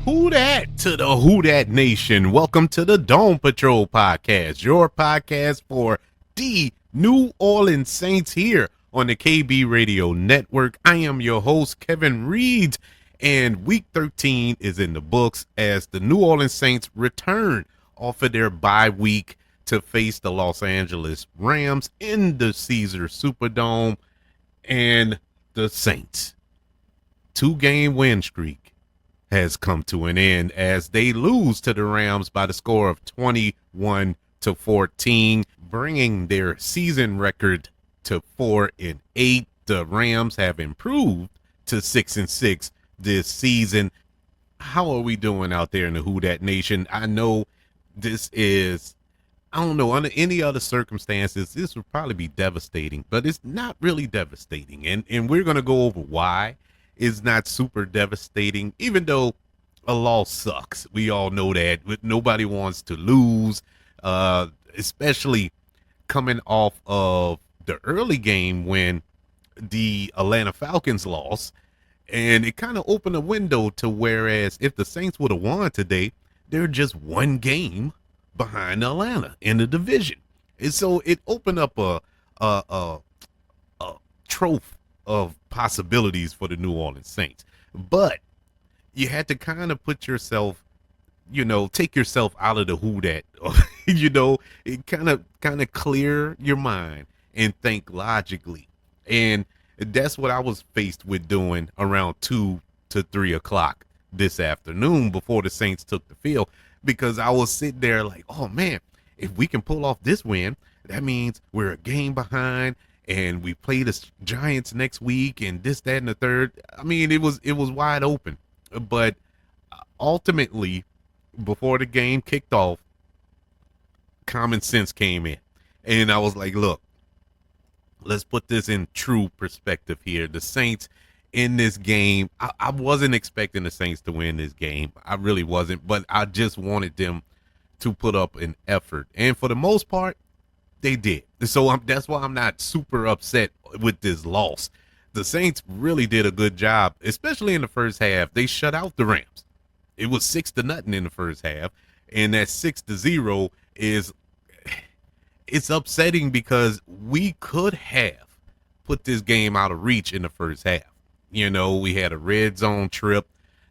Who dat to the Who Dat Nation? Welcome to the Dome Patrol podcast, your podcast for the New Orleans Saints here on the KB Radio Network. I am your host, Kevin Reed, and week 13 is in the books as the New Orleans Saints return off of their bye week to face the Los Angeles Rams in the Caesars Superdome, and the Saints' two-game win streak has come to an end as they lose to the Rams by the score of 21-14, bringing their season record to 4-8. The Rams have improved to 6-6 this season. How are we doing out there in the Who Dat Nation? I know this is, I don't know, under any other circumstances, this would probably be devastating, but it's not really devastating. And we're going to go over why it's not super devastating, even though a loss sucks. We all know that. Nobody wants to lose, especially coming off of the early game when the Atlanta Falcons lost. And it kind of opened a window to whereas if the Saints would have won today, they're just one game behind Atlanta in the division. And so it opened up a trove of possibilities for the New Orleans Saints. But you had to kind of put yourself, take yourself out of the who that, it kind of clear your mind and think logically. And that's what I was faced with doing around 2 to 3 o'clock this afternoon before the Saints took the field, because I was sitting there like, oh man, if we can pull off this win, that means we're a game behind and we play the Giants next week and this, that, and the third. I mean, it was wide open. But ultimately, before the game kicked off, common sense came in. And I was like, look, let's put this in true perspective here. The Saints in this game, I wasn't expecting the Saints to win this game. I really wasn't. But I just wanted them to put up an effort. And for the most part, they did. So that's why I'm not super upset with this loss. The Saints really did a good job, especially in the first half. They shut out the Rams. It was 6-0 in the first half, and that 6-0 it's upsetting because we could have put this game out of reach in the first half. We had a red zone trip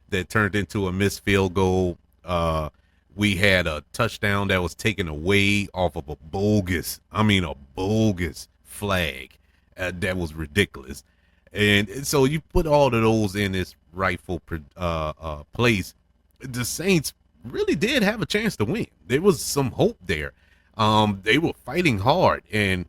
that turned into a missed field goal. We had a touchdown that was taken away off of a bogus flag. That was ridiculous. And so you put all of those in its rightful place. The Saints really did have a chance to win. There was some hope there. They were fighting hard. And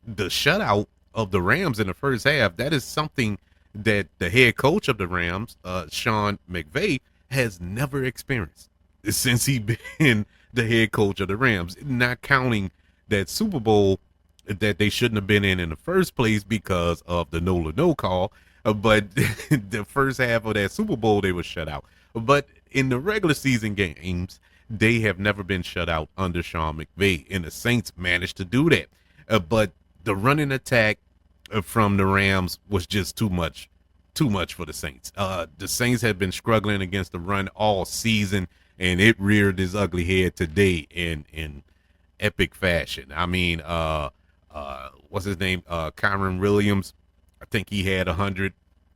the shutout of the Rams in the first half, that is something that the head coach of the Rams, Sean McVay, has never experienced since he's been the head coach of the Rams, not counting that Super Bowl that they shouldn't have been in the first place because of the no call. But the first half of that Super Bowl, they were shut out. But in the regular season games, they have never been shut out under Sean McVay, and the Saints managed to do that. But the running attack from the Rams was just too much for the Saints. The Saints had been struggling against the run all season, and it reared its ugly head today in epic fashion. I mean, what's his name? Kyron Williams. I think he had 100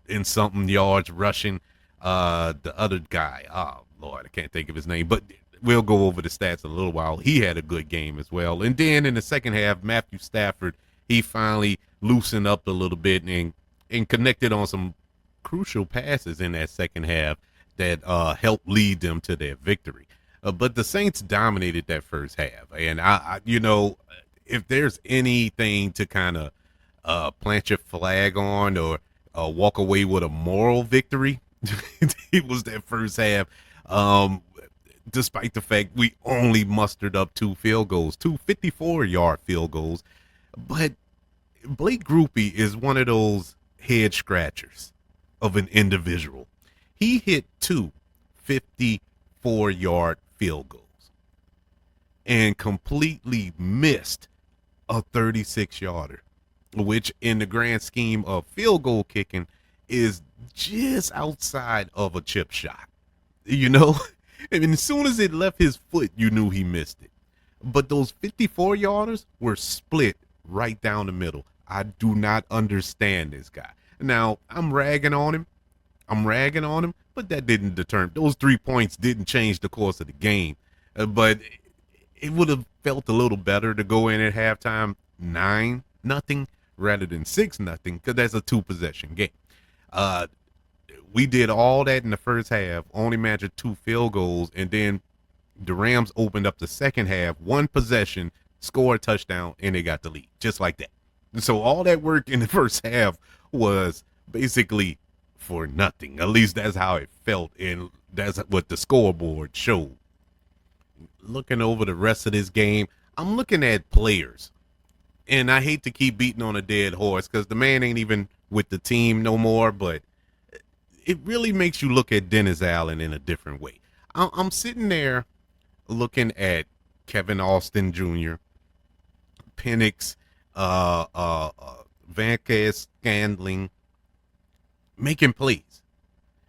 and something yards rushing. The other guy, oh Lord, I can't think of his name, but we'll go over the stats in a little while. He had a good game as well. And then in the second half, Matthew Stafford, he finally loosened up a little bit and connected on some crucial passes in that second half that helped lead them to their victory. But the Saints dominated that first half. And I if there's anything to kind of plant your flag on or walk away with a moral victory, it was that first half. Despite the fact we only mustered up 2 field goals, 2 54-yard field goals. But Blake Groupie is one of those head scratchers of an individual. He hit 2 54-yard field goals and completely missed a 36-yarder, which in the grand scheme of field goal kicking is just outside of a chip shot. You know, I mean, as soon as it left his foot, you knew he missed it. But those 54 yarders were split right down the middle. I do not understand this guy. Now, I'm ragging on him. But that didn't determine. Those 3 points didn't change the course of the game. But it would have felt a little better to go in at halftime 9-0 rather than 6-0 because that's a 2-possession game. Uh, we did all that in the first half, only managed 2 field goals, and then the Rams opened up the second half, 1 possession, scored a touchdown, and they got the lead, just like that. And so all that work in the first half was basically for nothing. At least that's how it felt, and that's what the scoreboard showed. Looking over the rest of this game, I'm looking at players, and I hate to keep beating on a dead horse because the man ain't even with the team no more, but it really makes you look at Dennis Allen in a different way. I'm sitting there looking at Kevin Austin Jr., Penix, Van Cast Scandling, making plays.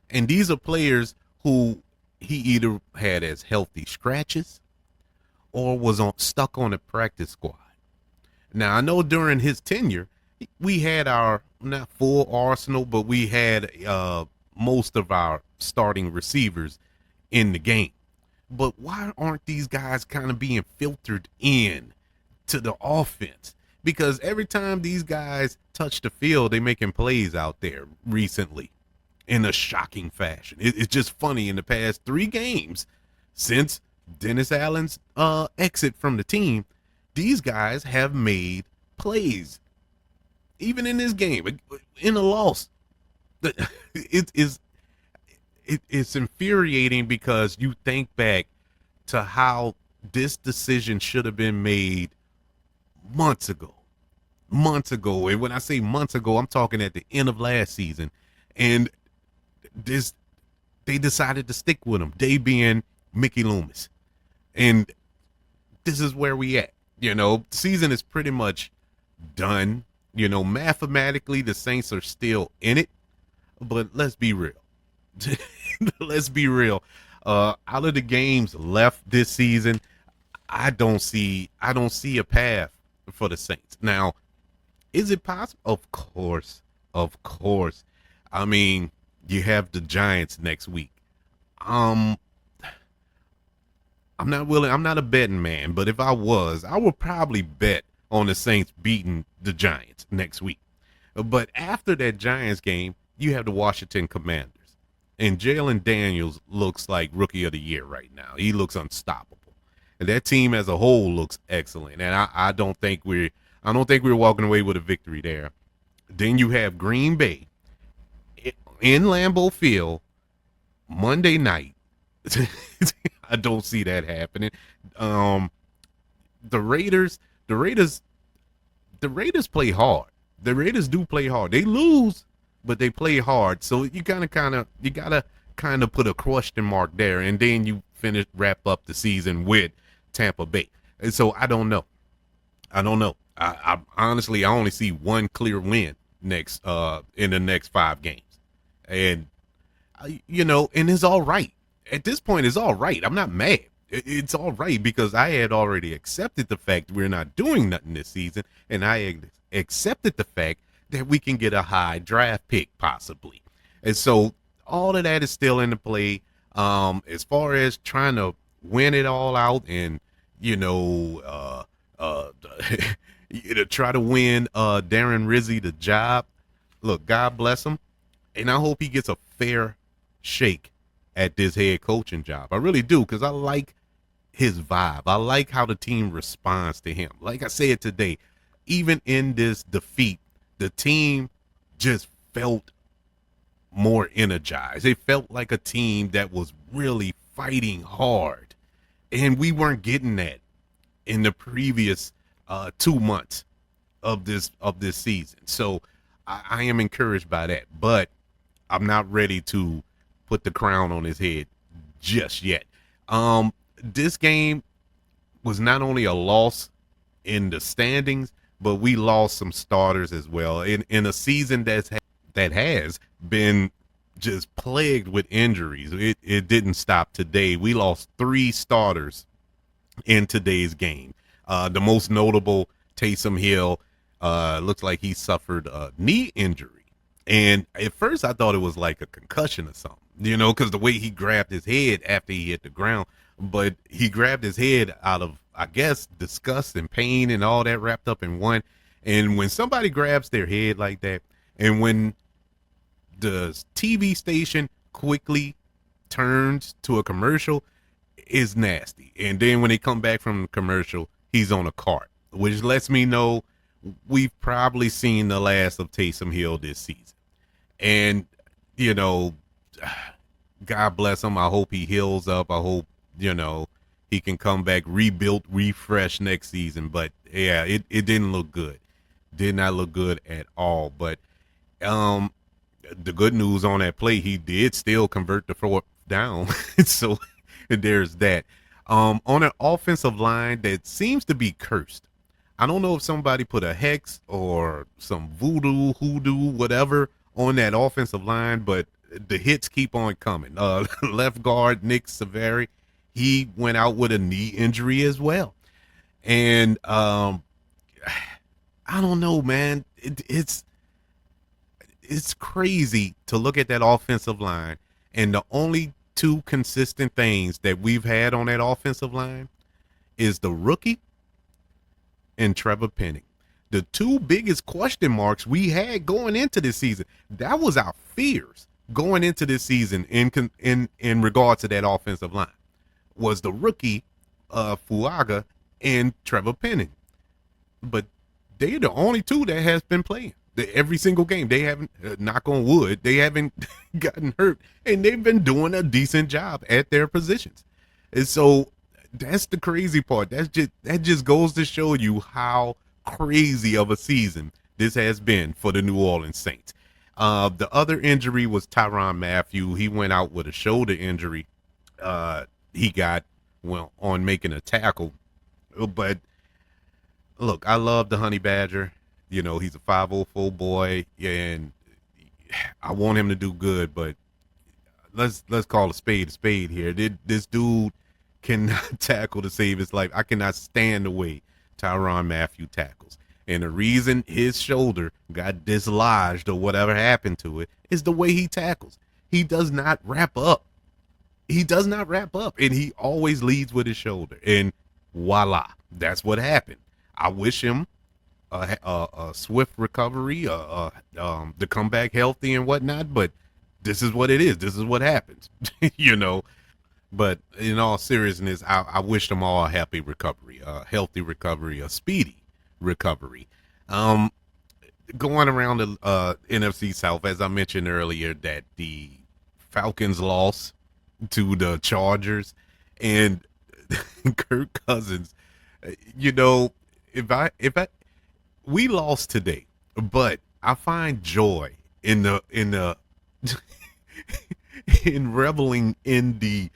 And these are players who he either had as healthy scratches or was stuck on the practice squad. Now, I know during his tenure, we had our, not full arsenal, but we had most of our starting receivers in the game. But why aren't these guys kind of being filtered in to the offense? Because every time these guys touch the field, they're making plays out there recently in a shocking fashion. It's just funny. In the past 3 games since Dennis Allen's exit from the team, these guys have made plays. Even in this game, in a loss, it's infuriating because you think back to how this decision should have been made months ago. And when I say months ago, I'm talking at the end of last season. And they decided to stick with him, they being Mickey Loomis. And this is where we at. Season is pretty much done. Mathematically, the Saints are still in it. But let's be real. Let's be real. Out of the games left this season, I don't see a path for the Saints. Now, is it possible? Of course. I mean, you have the Giants next week. I'm not a betting man, but if I was, I would probably bet on the Saints beating the Giants next week. But after that Giants game, you have the Washington Commanders. And Jalen Daniels looks like Rookie of the Year right now. He looks unstoppable. And that team as a whole looks excellent. And I don't think we're walking away with a victory there. Then you have Green Bay in Lambeau Field Monday night. I don't see that happening. The Raiders play hard. The Raiders do play hard. They lose, but they play hard. So you gotta kind of put a question mark there, and then you wrap up the season with Tampa Bay. And so I don't know. I honestly, I only see one clear win in the next 5 games, and and it's all right. At this point, it's all right. I'm not mad. It's all right because I had already accepted the fact we're not doing nothing this season, and I accepted the fact that we can get a high draft pick possibly. And so all of that is still in the play. As far as trying to win it all out and, try to win Darren Rizzi the job. Look, God bless him. And I hope he gets a fair shake at this head coaching job. I really do, because I like his vibe. I like how the team responds to him. Like I said today, even in this defeat, the team just felt more energized. It felt like a team that was really fighting hard. And we weren't getting that in the previous 2 months of this season. So I am encouraged by that. But I'm not ready to put the crown on his head just yet. This game was not only a loss in the standings, but we lost some starters as well in a season that has been just plagued with injuries. It didn't stop today. We lost 3 starters in today's game. The most notable, Taysom Hill, looks like he suffered a knee injury. And at first I thought it was like a concussion or something, because the way he grabbed his head after he hit the ground. But he grabbed his head out of, I guess, disgust and pain and all that wrapped up in one. And when somebody grabs their head like that, and when the TV station quickly turns to a commercial, is nasty. And then when they come back from the commercial, he's on a cart, which lets me know we've probably seen the last of Taysom Hill this season. And, you know, God bless him. I hope he heals up. I hope, he can come back rebuilt, refreshed next season. But yeah, it didn't look good. Did not look good at all. But um the good news on that play, he did still convert the fourth down. So there's that. On an offensive line that seems to be cursed. I don't know if somebody put a hex or some voodoo, hoodoo, whatever on that offensive line, but the hits keep on coming. Left guard Nick Savary, he went out with a knee injury as well. And I don't know, man. It's crazy to look at that offensive line, and the only two consistent things that we've had on that offensive line is the rookie and Trevor Penning. The two biggest question marks we had going into this season. That was our fears going into this season in regards to that offensive line, was the rookie Fuaga and Trevor Penning. But they're the only two that has been playing every single game. They haven't, knock on wood, they haven't gotten hurt, and they've been doing a decent job at their positions. And so that's the crazy part. That just goes to show you how crazy of a season this has been for the New Orleans Saints. The other injury was Tyrann Mathieu. He went out with a shoulder injury. He got, on making a tackle. But look, I love the Honey Badger. He's a 504 boy, and I want him to do good. But let's call a spade here. This dude cannot tackle to save his life. I cannot stand the way Tyrann Mathieu tackles. And the reason his shoulder got dislodged or whatever happened to it is the way he tackles. He does not wrap up. And he always leads with his shoulder. And voila, that's what happened. I wish him a swift recovery, to come back healthy and whatnot. But this is what it is. This is what happens, But in all seriousness, I wish them all a happy recovery, a healthy recovery, a speedy recovery. Going around the NFC South, as I mentioned earlier, that the Falcons lost to the Chargers, and Kirk Cousins. If I we lost today, but I find joy in the in reveling in the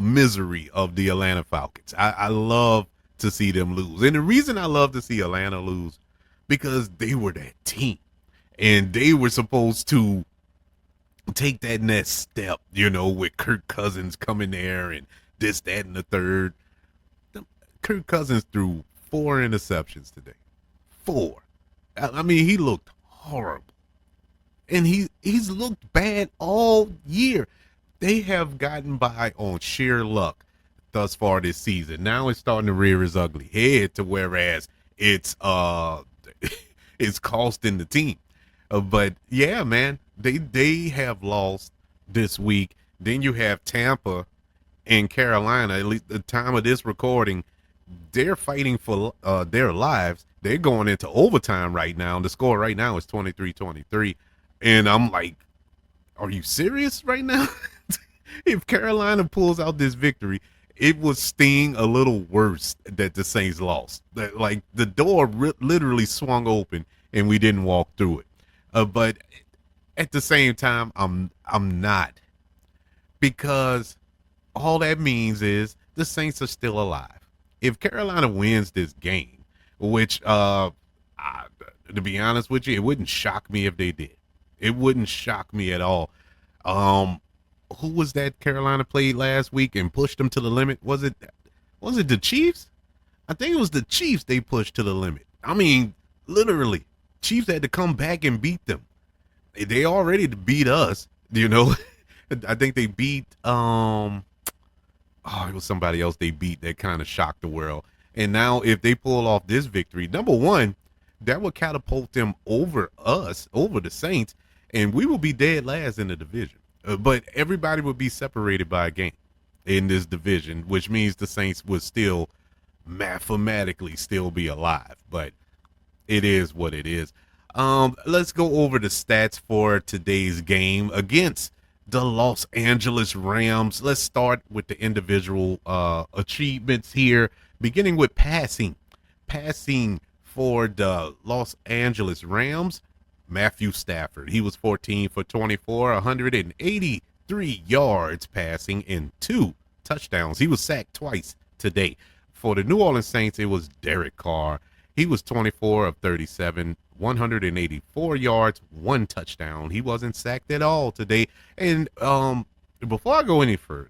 misery of the Atlanta Falcons. I love to see them lose, and the reason I love to see Atlanta lose, because they were that team, and they were supposed to take that next step, with Kirk Cousins coming there and this, that, and the third. Kirk Cousins threw 4 interceptions today. 4. I mean, he looked horrible. And he's looked bad all year. They have gotten by on sheer luck thus far this season. Now it's starting to rear its ugly head, to whereas it's it's costing the team. But yeah, man, they have lost this week. Then you have Tampa and Carolina. At least at the time of this recording, they're fighting for their lives. They're going into overtime right now. The score right now is 23-23. And I'm like, are you serious right now? If Carolina pulls out this victory, it would sting a little worse that the Saints lost. Like, the door literally swung open and we didn't walk through it. But at the same time, I'm not, because all that means is the Saints are still alive. If Carolina wins this game, which to be honest with you, it wouldn't shock me if they did. It wouldn't shock me at all. Um, who was that Carolina played last week and pushed them to the limit? Was it the Chiefs? I think it was the Chiefs they pushed to the limit. I mean, literally, Chiefs had to come back and beat them. They already beat us, you know. I think they beat it was somebody else they beat that kind of shocked the world. And now if they pull off this victory, number one, that would catapult them over us, over the Saints, and we will be dead last in the division. But everybody would be separated by a game in this division, which means the Saints would still mathematically still be alive. But it is what it is. Let's go over the stats for today's game against the Los Angeles Rams. Let's start with the individual achievements here, beginning with passing. Passing for the Los Angeles Rams, Matthew Stafford. He was 14 for 24, 183 yards passing and 2 touchdowns. He was sacked twice today. For the New Orleans Saints, it was Derek Carr. He was 24 of 37, 184 yards, 1 touchdown. He wasn't sacked at all today. And before I go any further,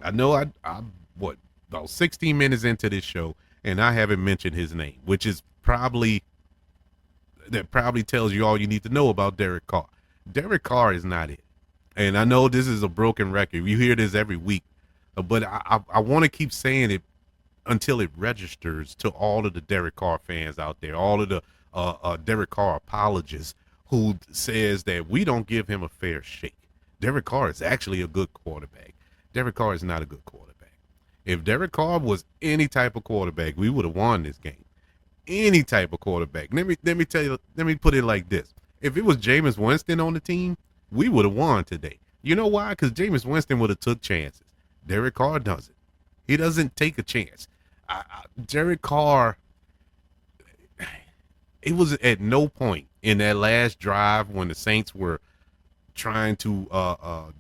I know I'm about 16 minutes into this show, and I haven't mentioned his name, which is probably tells you all you need to know about Derek Carr. Derek Carr is not it. And I know this is a broken record. You hear this every week, but I want to keep saying it until it registers to all of the Derek Carr fans out there, all of the Derek Carr apologists who says that we don't give him a fair shake. Derek Carr is actually a good quarterback. Derek Carr is not a good quarterback. If Derek Carr was any type of quarterback, we would have won this game. Any type of quarterback. Let me tell you. Let me put it like this: if it was Jameis Winston on the team, we would have won today. You know why? Because Jameis Winston would have took chances. Derek Carr doesn't. He doesn't take a chance. Derek Carr. It was at no point in that last drive when the Saints were trying to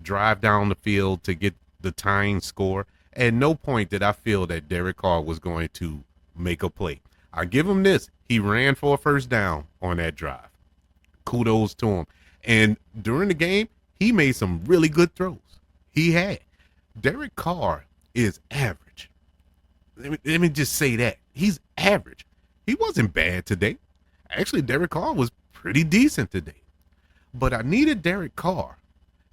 drive down the field to get the tying score. At no point did I feel that Derek Carr was going to make a play. I give him this. He ran for a first down on that drive. Kudos to him. And during the game, he made some really good throws. He had. Derek Carr is average. Let me just say that. He's average. He wasn't bad today. Actually, Derek Carr was pretty decent today. But I needed Derek Carr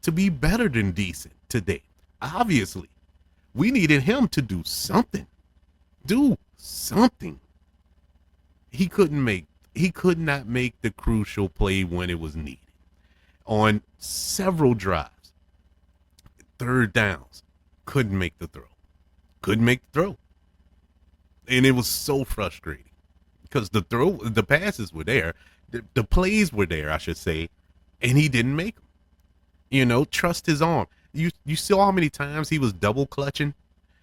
to be better than decent today. Obviously, we needed him to do something. Do something. He could not make the crucial play when it was needed. On several drives, third downs, couldn't make the throw. And it was so frustrating because the passes were there, the plays were there, I should say, and he didn't make them. Trust his arm. You saw how many times he was double clutching.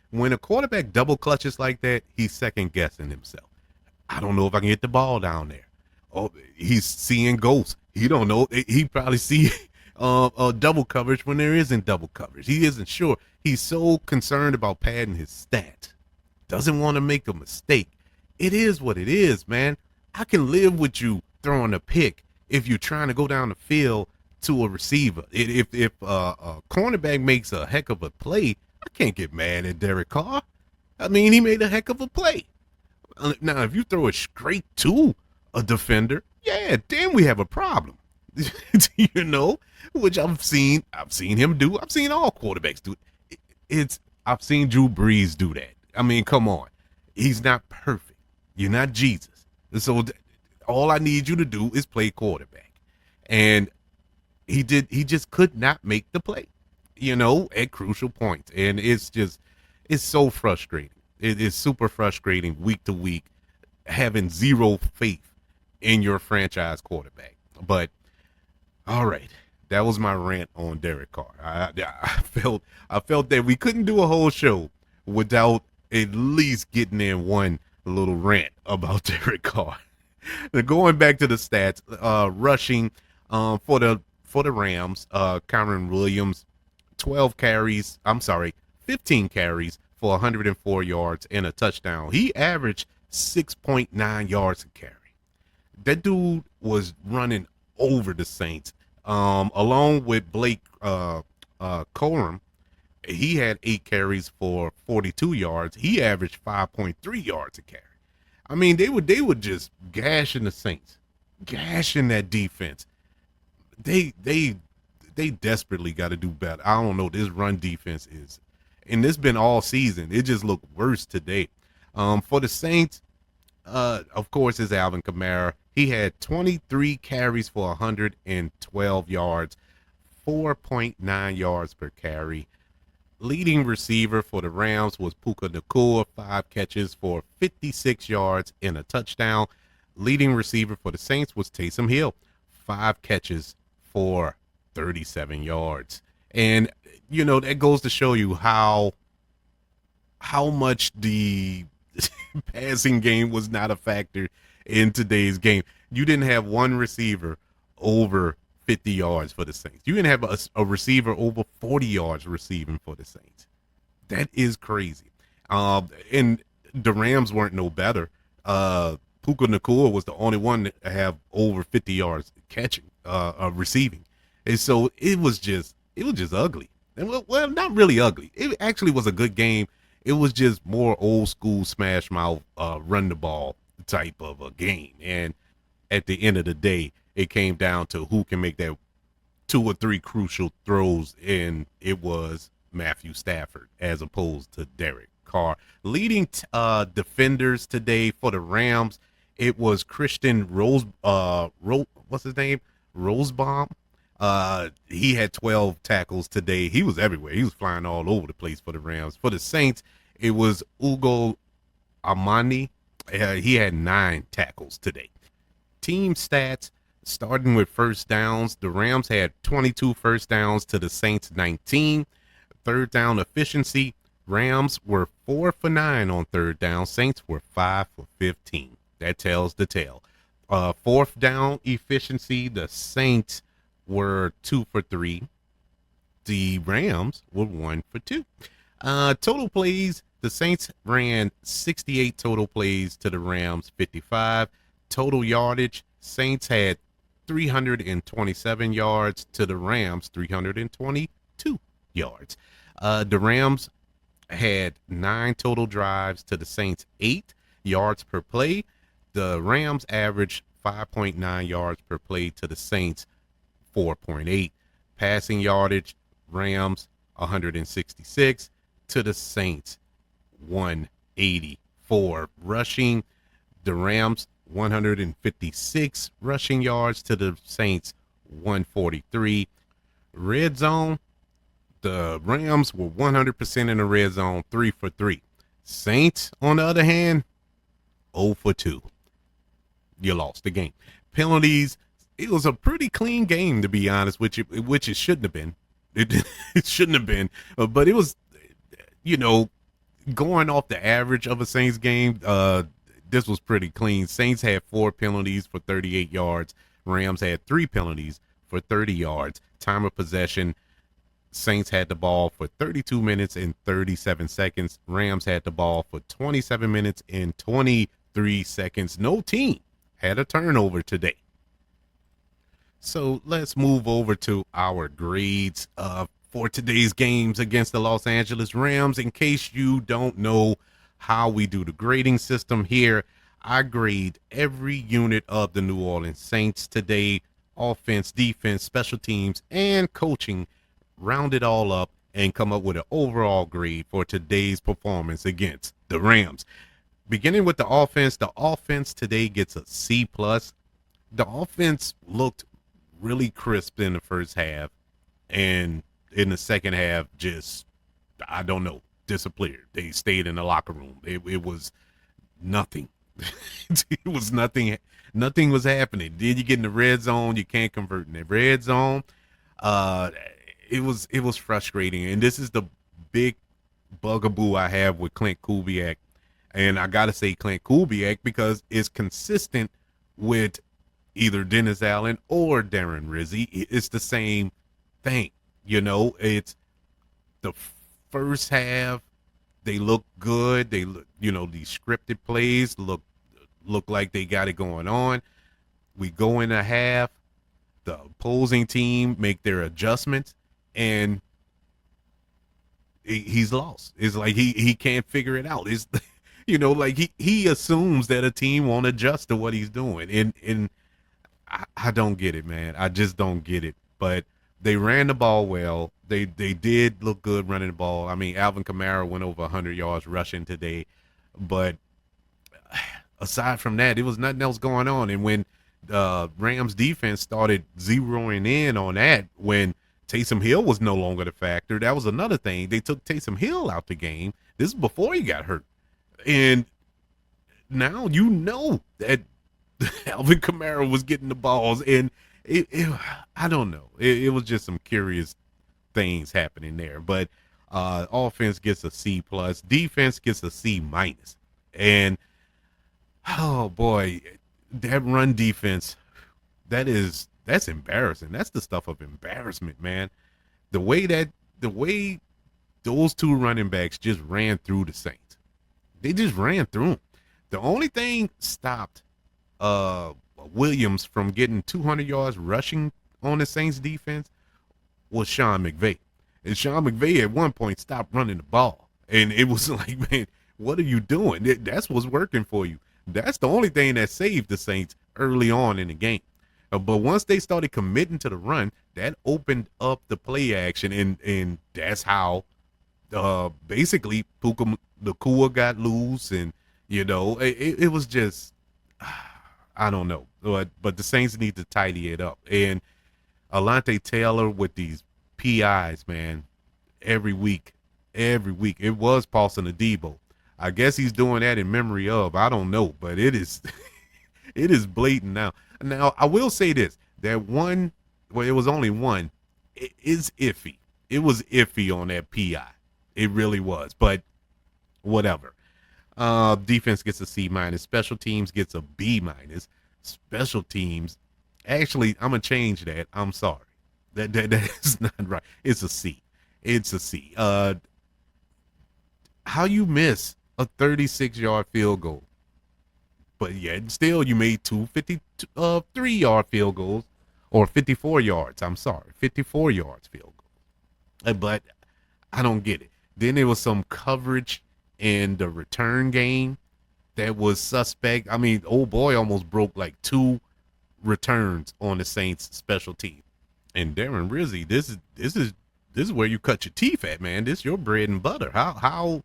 When a quarterback double clutches like that, he's second guessing himself. I don't know if I can get the ball down there. Oh, he's seeing ghosts. He don't know. He probably see double coverage when there isn't double coverage. He isn't sure. He's so concerned about padding his stats. Doesn't want to make a mistake. It is what it is, man. I can live with you throwing a pick if you're trying to go down the field to a receiver. If a cornerback makes a heck of a play, I can't get mad at Derek Carr. I mean, he made a heck of a play. Now, if you throw it straight to a defender, yeah, then we have a problem. Which I've seen him do. I've seen all quarterbacks do it. I've seen Drew Brees do that. I mean, come on. He's not perfect. You're not Jesus. So all I need you to do is play quarterback. And he just could not make the play, at crucial points. And it's so frustrating. It is super frustrating week to week, having zero faith in your franchise quarterback. But all right, that was my rant on Derek Carr. I felt that we couldn't do a whole show without at least getting in one little rant about Derek Carr. Now, going back to the stats, rushing for the Rams, Kyren Williams, 15 carries for 104 yards and a touchdown. He averaged 6.9 yards a carry. That dude was running over the Saints. Along with Blake Corum, he had 8 carries for 42 yards. He averaged 5.3 yards a carry. I mean, they would just gashing the Saints, gashing that defense. They they desperately got to do better. I don't know. This run defense is, and this been all season. It just looked worse today. For the Saints, of course, is Alvin Kamara. He had 23 carries for 112 yards, 4.9 yards per carry. Leading receiver for the Rams was Puka Nacua, 5 catches for 56 yards and a touchdown. Leading receiver for the Saints was Taysom Hill, 5 catches for 37 yards. And that goes to show you how much the passing game was not a factor in today's game. You didn't have one receiver over 50 yards for the Saints. You didn't have a receiver over 40 yards receiving for the Saints. That is crazy. And the Rams weren't no better. Puka Nacua was the only one to have over 50 yards catching, receiving. And so it was just ugly. And well, not really ugly. It actually was a good game. It was just more old school smash mouth, run the ball type of a game. And at the end of the day, it came down to who can make that 2 or 3 crucial throws, and it was Matthew Stafford as opposed to Derek Carr. Leading defenders today for the Rams, it was Christian what's his name? Rosebaum. He had 12 tackles today. He was everywhere. He was flying all over the place for the Rams. For the Saints, it was Ugo Amani. He had 9 tackles today. Team stats, starting with first downs, the Rams had 22 first downs to the Saints 19. Third down efficiency, Rams were 4 for 9 on third down. Saints were 5 for 15. That tells the tale. Fourth down efficiency, the Saints were 2 for 3. The Rams were 1 for 2. Total plays, the Saints ran 68 total plays to the Rams 55. Total yardage, Saints had 327 yards to the Rams 322 yards. The Rams had 9 total drives to the Saints 8 yards per play. The Rams averaged 5.9 yards per play to the Saints 4.8. Passing yardage, Rams 166 to the Saints 184. Rushing, the Rams 156 rushing yards to the Saints 143. Red zone, the Rams were 100% in the red zone, 3 for 3. Saints, on the other hand, 0 for 2. You lost the game. Penalties, it was a pretty clean game, to be honest, which it shouldn't have been. It shouldn't have been, but it was, going off the average of a Saints game, this was pretty clean. Saints had 4 penalties for 38 yards. Rams had 3 penalties for 30 yards. Time of possession, Saints had the ball for 32 minutes and 37 seconds. Rams had the ball for 27 minutes and 23 seconds. No team had a turnover today. So let's move over to our grades for today's games against the Los Angeles Rams. In case you don't know how we do the grading system here, I grade every unit of the New Orleans Saints today: offense, defense, special teams, and coaching. Round it all up and come up with an overall grade for today's performance against the Rams. Beginning with the offense today gets a C+. The offense looked really crisp in the first half, and in the second half, just, I don't know, disappeared. They stayed in the locker room. It was nothing. It was nothing. Nothing was happening. Then you get in the red zone, you can't convert in the red zone. It was frustrating, and this is the big bugaboo I have with Clint Kubiak. And I gotta say Clint Kubiak because it's consistent with either Dennis Allen or Darren Rizzi. It's the same thing. It's the first half, they look good. They look, these scripted plays look like they got it going on. We go in a half, the opposing team make their adjustments, and he's lost. It's like he can't figure it out. It's like he assumes that a team won't adjust to what he's doing, and I don't get it, man. I just don't get it. But they ran the ball well. They did look good running the ball. I mean, Alvin Kamara went over 100 yards rushing today, but aside from that, it was nothing else going on. And when Rams defense started zeroing in on that, when Taysom Hill was no longer the factor, that was another thing. They took Taysom Hill out the game. This is before he got hurt, and now that Alvin Kamara was getting the balls, and I don't know. It was just some curious things happening there. But offense gets a C plus, defense gets a C minus, and oh boy, that run defense, that's embarrassing. That's the stuff of embarrassment, man. The way those two running backs just ran through the Saints. They just ran through them. The only thing stopped Williams from getting 200 yards rushing on the Saints defense was Sean McVay. And Sean McVay at one point stopped running the ball. And it was like, man, what are you doing? That's what's working for you. That's the only thing that saved the Saints early on in the game. But once they started committing to the run, that opened up the play action, and that's how basically Puka Nacua got loose, and it was just I don't know, but the Saints need to tidy it up. And Alante Taylor with these PIs, man, every week, it was Paulson Adebo. I guess he's doing that in memory of, I don't know, but it is it is blatant now. Now, I will say this, that one, well, it was only one, it is iffy. It was iffy on that PI. It really was, but whatever. Defense gets a C minus. Special teams gets a B minus. Special teams, actually, I'm going to change that. I'm sorry. That is not right. It's a C. It's a C. How you miss a 36-yard field goal? But yet still you made two 53-yard field goals, or 54 yards. I'm sorry, 54 yards field goals. But I don't get it. Then there was some coverage in the return game that was suspect. I mean, old boy almost broke like 2 returns on the Saints special team. And Darren Rizzi, this is where you cut your teeth at, man. This is your bread and butter. How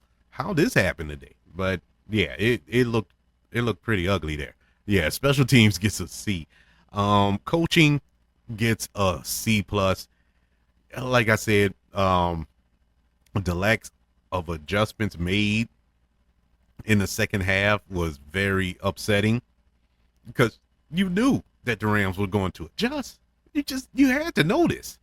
this happened today? But yeah, it looked pretty ugly there. Yeah, special teams gets a C. Coaching gets a C plus. Like I said, the lack of adjustments made in the second half was very upsetting, because you knew that the Rams were going to adjust. You had to know this.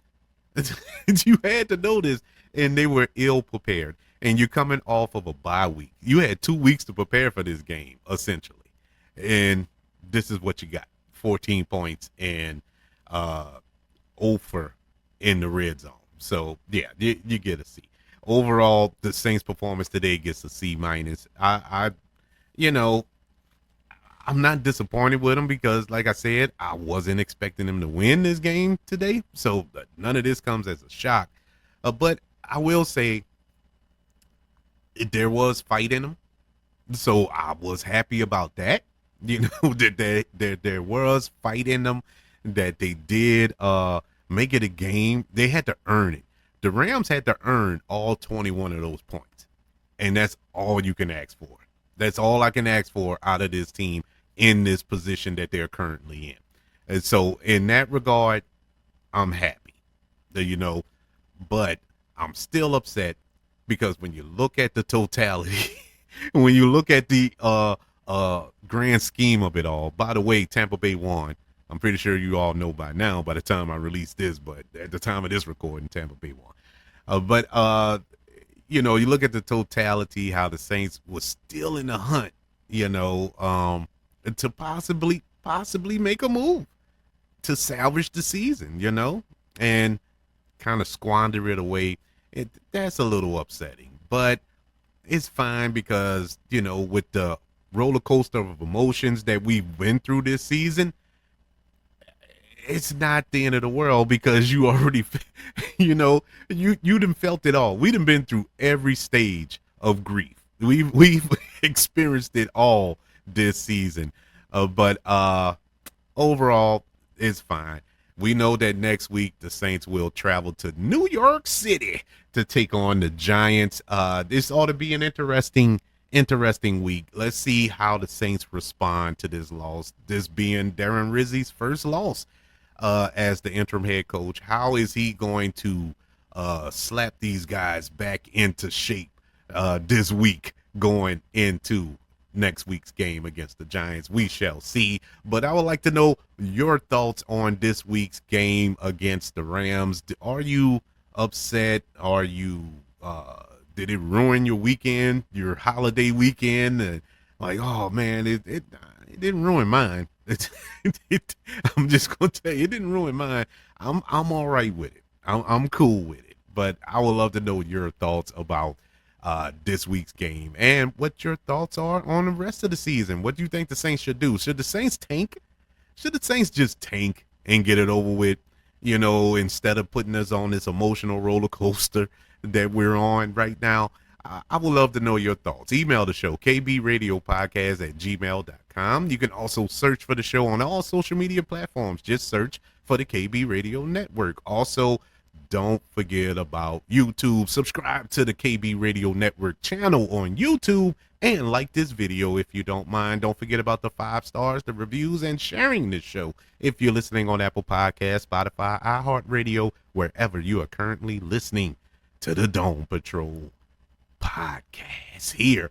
You had to know this, and they were ill prepared. And you're coming off of a bye week. You had 2 weeks to prepare for this game, essentially. And this is what you got. 14 points and over in the red zone. So, yeah, you get a C. Overall, the Saints' performance today gets a C minus. I'm not disappointed with them, because, like I said, I wasn't expecting them to win this game today. So none of this comes as a shock. But I will say, there was fight in them, so I was happy about that. That there was fight in them, that they did make it a game. They had to earn it. The Rams had to earn all 21 of those points, and that's all you can ask for. That's all I can ask for out of this team in this position that they're currently in. And so in that regard, I'm happy, but I'm still upset, because when you look at the totality, when you look at the grand scheme of it all, by the way, Tampa Bay won. I'm pretty sure you all know by now, by the time I release this, but at the time of this recording, Tampa Bay won. But you look at the totality, how the Saints was still in the hunt, to possibly make a move to salvage the season, and kind of squander it away. That's a little upsetting, but it's fine, because, with the roller coaster of emotions that we've been through this season, it's not the end of the world because you already, you done felt it all. We done been through every stage of grief. We've experienced it all this season. But overall, it's fine. We know that next week the Saints will travel to New York City to take on the Giants. This ought to be an interesting week. Let's see how the Saints respond to this loss. This being Darren Rizzi's first loss as the interim head coach. How is he going to slap these guys back into shape this week going into next week's game against the Giants? We shall see. But I would like to know your thoughts on this week's game against the Rams. Are you upset? Are you did it ruin your weekend, your holiday weekend? Like, oh man, it didn't ruin mine. I'm just gonna tell you, it didn't ruin mine. I'm all right with it. I'm cool with it. But I would love to know your thoughts about this week's game and what your thoughts are on the rest of the season. What do you think the Saints should do? Should the Saints tank? Should the Saints just tank and get it over with? Instead of putting us on this emotional roller coaster that we're on right now. I would love to know your thoughts. Email the show, kbradiopodcast@gmail.com. You can also search for the show on all social media platforms. Just search for the KB Radio Network. Also, don't forget about YouTube. Subscribe to the KB Radio Network channel on YouTube and like this video if you don't mind. Don't forget about the 5 stars, the reviews, and sharing this show if you're listening on Apple Podcasts, Spotify, iHeartRadio, wherever you are currently listening to the Dome Patrol podcast here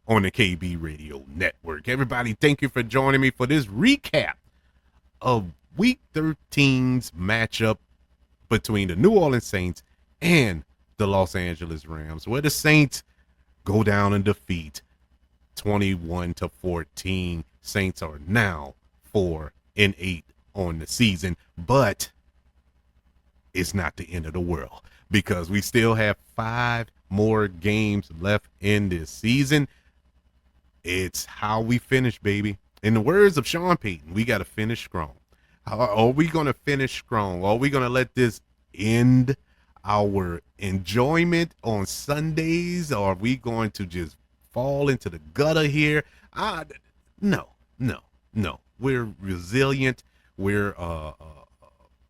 on the KB Radio Network. Everybody, thank you for joining me for this recap of Week 13's matchup between the New Orleans Saints and the Los Angeles Rams, where the Saints go down in defeat 21-14. Saints are now 4-8 on the season, but it's not the end of the world because we still have 5 more games left in this season. It's how we finish, baby. In the words of Sean Payton, we got to finish strong. Are we going to finish strong? Are we going to let this end our enjoyment on Sundays? Or are we going to just fall into the gutter here? No. We're resilient. We're a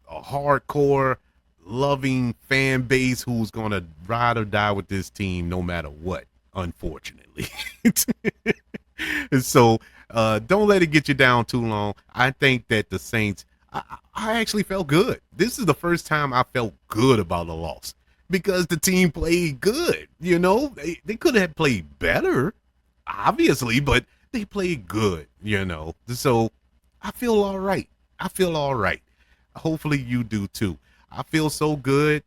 hardcore, loving fan base who's going to ride or die with this team no matter what, unfortunately. So don't let it get you down too long. I think that the Saints, I actually felt good. This is the first time I felt good about a loss because the team played good. They could have played better, obviously, but they played good, So I feel all right. Hopefully you do too. I feel so good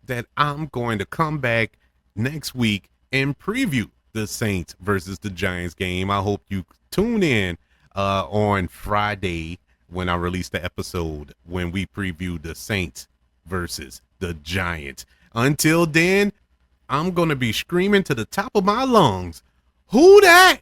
that I'm going to come back next week and preview the Saints versus the Giants game. I hope you tune in on Friday when I release the episode when we preview the Saints versus the Giants. Until then, I'm going to be screaming to the top of my lungs, "Who dat?"